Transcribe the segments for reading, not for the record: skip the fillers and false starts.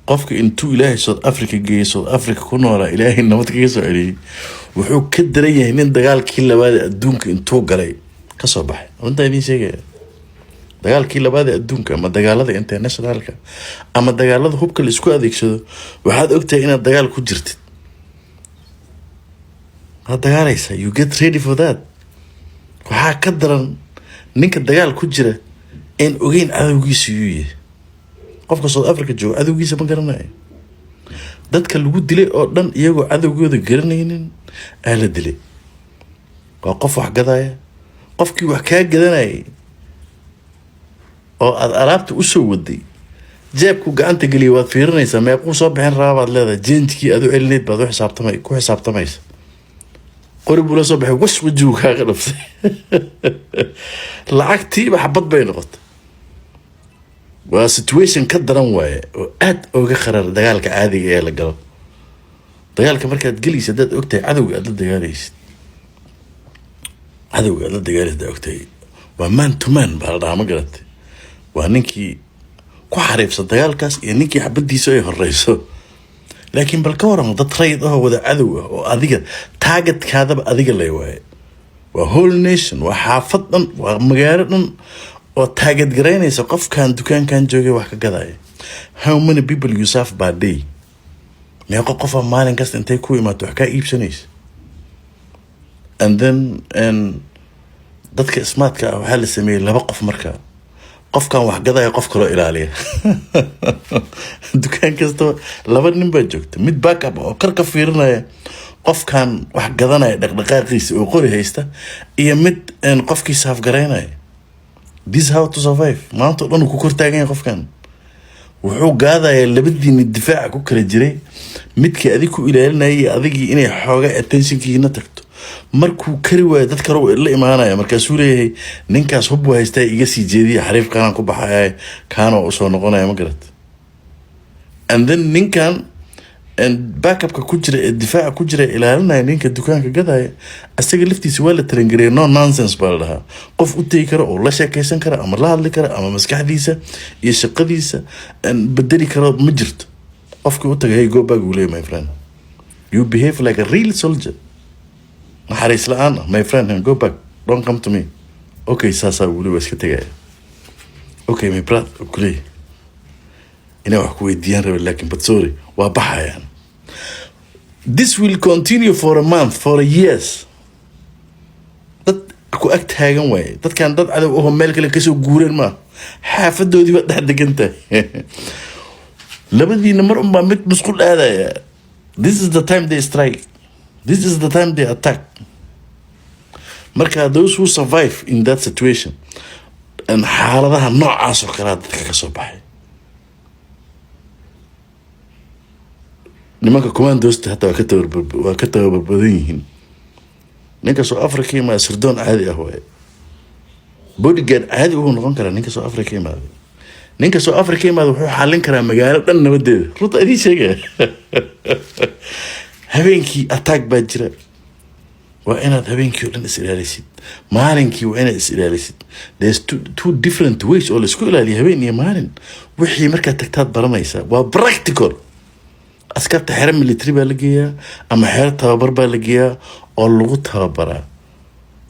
qofka intuu ilaahay South Africa geeyay South Africa ku noolaa ilaahay nabad kaga soo celiyay wuxuu ka daran yahay nin dagaalkii labaad adduunka intuu galay ka soo baxay runta idin sheegay dagaalkii labaad adduunka ama dagaalada internationalka ama dagaalada hubka la isku adeegsado waxaad ogtahay inaad dagaal ku jirtid dagaalaysa you get ready for that waxaa ka daran ninka dagaal ku jira in ogeyn cadowgiisu yahay qofka South Africa jooga cadowgiisa ma garanayo dadka lagu dilay oo dhan iyagoo cadowgooda garanaynin ayaa la dilay waa qof wax gadaya qofkii wax kaa gadanayay oo aad alaabta u soo waday jeebku gacanta galiya waad fiirinaysaa meequu soo bixin rabaa baad leedahay jeentkii aad u celineed baad ku xisaabtamaysa qori buu la soo baxay wash wajigu kaaga dhaftay lacagtiiba xabad bay noqotay waa situation ka daran waaye oo aad uga qarar dagaalka caadiga ee la galo dagaalka markaad gelaysa dad ogtahay cadowga aad la dagaalaysid ogtahay waa man to man baa la dhahaa ma garatay waa ninkii ku xariifsan dagaalkaas iyo ninkii xabadiisa ay horeyso laakiin bal ka waran dad rayd ah wada cadow ah oo adiga targetkaadaba adiga lay waaye waa whole nation waa xaafad dhan waa magaalo dhan oo target garaynaysa qofkan dukaankan joogay wax ka gadaya how many people you serve by day meeqa qof maalin kasta intay ku imaato wax ka iibsanaysa and then dadka smartka ah waxa la sameeyay laba qof markaa qofkan wax gadaya qof kale ilaaliya dukaan kasta laba nin baa joogta mid backup oo karka fiirinaya qofkan wax gadanaya dhaqdhaqaaqiisa oo qori haysta iyo mid qofkii saaf garaynaya this how to survive maanta dhan ku kortaagan qofkan wuxuu gaadaya labadiina difaac ku kala jiray midkii adiga ku ilaalinayay adigii inay xooga attentionkiina tagto markuu kari waayo dad kale la imaanaya markaasuu leeyahay ninkaas hub haystay iga sii jeediya xariif qaanan ku baxay kaano u soo noqonaya ma garat and then ninkan backupka ku jira ee difaaca ku jira ilaalinaya ninka dukaanka gadaya asaga laftiisa waa la tarangareey no nonsense baa la dhahaa qof u tegi kara oo la sheekaysan kara ama la hadli kara ama maskaxdiisa iyo shaqadiisa bedeli karo ma jirto qofkii u tagay go back uu leeyahay my friend you behave like a real soldier naxariis la'aan my friend go back don't come to me okay saasa wuu leeyahay iska tagay okay my brother kulay ina wax ku weydiiyaan rabay laakiin but sorry waa baxayaan this will continue for a month for a years dad ku ag taagan waaye dadkan dad cadow oo meel kale ka soo guureen ma xaafadoodii waa dhex degantahay labadiina mar un baa mid musqul aadaya this is the time they strike this is the time they attack marka those who survive in that situation and xaaladaha noocaas oo kale dadka ka soo baxay nimanka commandosta hatta waa ka tababar badan yihiin ninka South Africa ma sirdoon caadi ah waay bodyguard caadi uu noqon karaa ninka South Africa ma wuxuu xalin karaa magaalo dhan nabadeeda runta idin sheegay habeenkii attack baa jira waa inaad habeenkii oo dhan is ilaalisid maalinkii waa inaad is ilaalisid there's two different ways oo la isku ilaaliyo habeen iyo maalin wixii markaa tagtaad baranaysaa waa practical askarta xero military baa la geeyaa ama xero tababar baa la geeyaa oo lagu tababaraa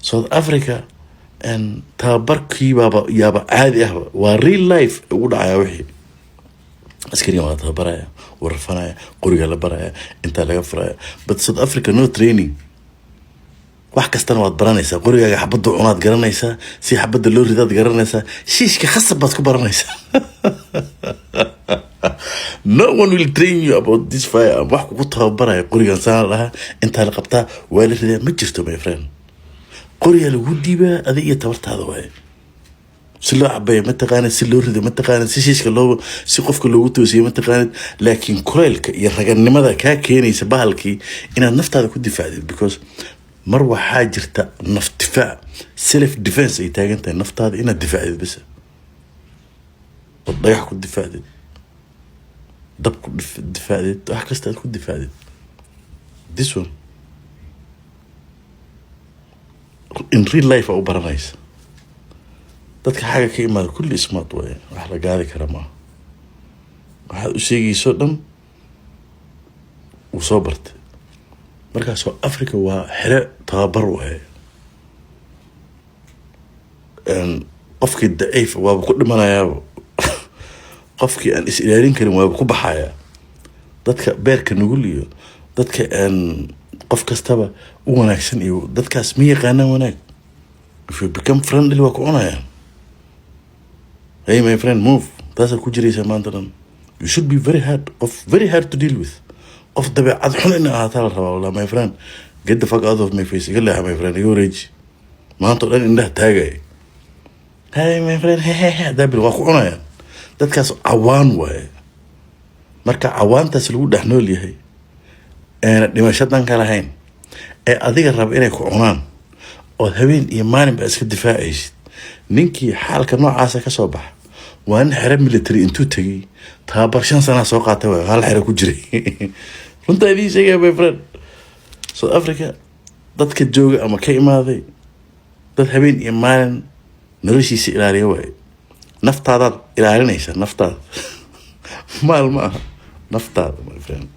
South Africa tababarkii yaaba caadi ah waa real life ugu dhacaya wixii askariga waa tababaraya warfanaya qoriga la baraya inta laga furaya but South Africa no training wax kastana waad baranaysaa qorigaaga xabadda cunaad garanaysaa si xabadda loo ridaad garanaysaa shiishka khasab baad ku baranaysaa no one will train you about this fire wax kugu tababaraya qorigan saan lahaa inta la qabtaa waa la ridaa ma jirto my friend qoriga lagu dhiibaa adiga iyo tabartaada waaye si loo cabay ma taqaan si loo rido ma taqaan si shiishka loo si qofka loogu toosiyo ma taqaan laakiin kuleelka iyo raganimada ka keenaysa bahalkii inaad naftaada ku difaacdid because mar waxaa jirta naf difaac self defense ay taagan tahay naftaada inaad difaacdid bas waddayax ku difaacdid dab ku difaacdid wax kasta aad ku difaacdid this one in real life u baranaysa dadka xaga ka imaada kulli smart way wax la gaadi kara ma waxaad u sheegayso dhan uu soo bartay. markaa South Africa waa xere tababar waaye. qofkii daciif waaba ku dhimanayaaba qofkii aan is ilaalin karin waaba ku baxayaa. dadka beerka nugul iyo dadka qof kastaba u wanaagsan iyo dadkaas ma yaqaanaan wanaag. if you become friendly waa ku cunayaan. hey my friend move, taasaa ku jiraysa maanta dhan. you should be very hard, very hard to deal with. qof dabeecad xun ina ahaataa la rabaa. wallah my friend, get the fuck out of my face. iga leexa my friend, iga wareeji. maanta o dhan indhaha taagaya. hey my friend, dabil waa ku cunayaan. dadkaas cawaan waaye. marka cawaantaas lagu dhex nool yahay eena dhimasho dan ka lahayn ee adiga raba inay ku cunaan ood habeen iyo maalin baa iska difaacaysid. ninkii xaalka noocaasa ka soo baxa waa nin xere military intuu tegay tababar 5 sana soo qaatay waayo, hal xere ku jiray. runtaa idiin sheegaya my friend. South Africa dadka jooga ama ka imaaday dad habeen iyo maalin noloshiisa ilaaliya waaye. naftaadaad ilaalinaysa, naftaada maal ma aha, naftaada my friend.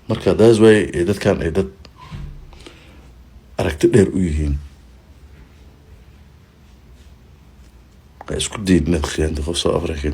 marka that's why dadkan ay dad aragti dheer u yihiin. isku diid inaad khiyaantay qof South Africa